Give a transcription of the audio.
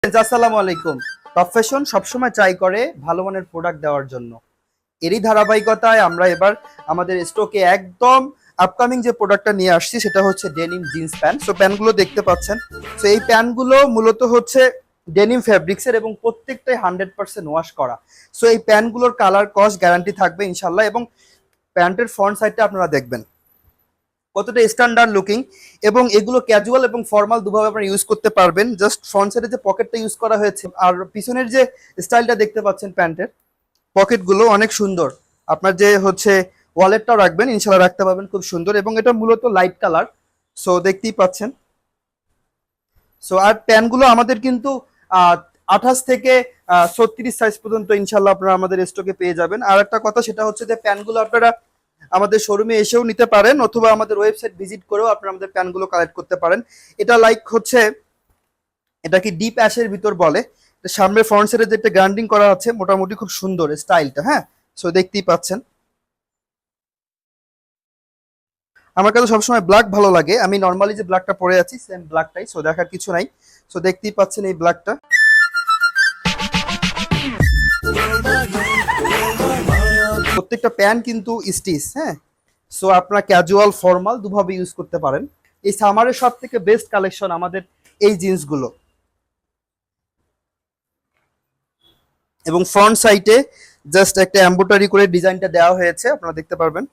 আসসালামু আলাইকুম। Top fashion সবসময় ট্রাই করে ভালো মানের প্রোডাক্ট দেওয়ার জন্য। এরই ধারাবাহিকতায় আমরা এবার আমাদের স্টকে একদম আপকামিং যে প্রোডাক্টটা নিয়ে আসছি সেটা হচ্ছে ডেনিম জিন্স প্যান্ট। সো প্যান্টগুলো দেখতে পাচ্ছেন। সো এই প্যান্টগুলো মূলত হচ্ছে ডেনিম ফ্যাব্রিক্সের এবং প্রত্যেকটাই 100% ওয়াশ করা। সো এই প্যান্টগুলোর কালার কস্ট গ্যারান্টি থাকবে ইনশাল্লাহ, এবং প্যান্টের ফ্রন্ট সাইডটা আপনারা দেখবেন কতটা স্ট্যান্ডার্ড লুকিং, এবং এগুলো ক্যাজুয়াল এবং ফর্মাল দুভাবে আপনারা ইউজ করতে পারবেন। জাস্ট ফ্রন্ট সাইডে যে পকেটটা ইউজ করা হয়েছে আর পিছনের যে স্টাইলটা দেখতে পাচ্ছেন প্যান্টের পকেটগুলো অনেক সুন্দর। আপনার যে হচ্ছে ওয়ালেটটাও রাখবেন ইনশাল্লাহ রাখতে পারবেন খুব সুন্দর, এবং এটা মূলত লাইট কালার। সো দেখতেই পাচ্ছেন। সো আর প্যান্টগুলো আমাদের কিন্তু 28 থেকে 36 সাইজ পর্যন্ত ইনশাল্লাহ আপনারা আমাদের স্টকে পেয়ে যাবেন। আর একটা কথা সেটা হচ্ছে যে প্যান্টগুলো আপনারা আমাদের শোরুমে এসেও নিতে পারেন, অথবা আমাদের ওয়েবসাইট ভিজিট করেও আপনারা আমাদের প্যান্টগুলো কালেক্ট করতে পারেন। এটা লাইক হচ্ছে এটা কি ডিপ অ্যাশের ভিতর বলে, সামনে ফ্রন্ট সাইডে যে একটা গ্রাইন্ডিং করা আছে মোটামুটি খুব সুন্দর স্টাইলটা। হ্যাঁ, সো দেখতেই পাচ্ছেন। আমার কাছে সবসময় ব্ল্যাক ভালো লাগে, আমি নর্মালি যে ব্ল্যাকটা পরে আছি সেম ব্ল্যাকটাই। সো দেখার কিছু নাই। সো দেখতেই পাচ্ছেন এই ব্ল্যাকটা। প্রত্যেকটা প্যান্ট কিন্তু স্টিচ। হ্যাঁ, সো আপনারা ক্যাজুয়াল ফর্মাল দুভাবে ইউজ করতে পারেন। এই সামারের সব থেকে বেস্ট কালেকশন আমাদের এই জিন্সগুলো, এবং ফ্রন্ট সাইডে জাস্ট একটা এমব্রয়ডারি করে ডিজাইনটা দেওয়া হয়েছে আপনারা দেখতে পারবেন।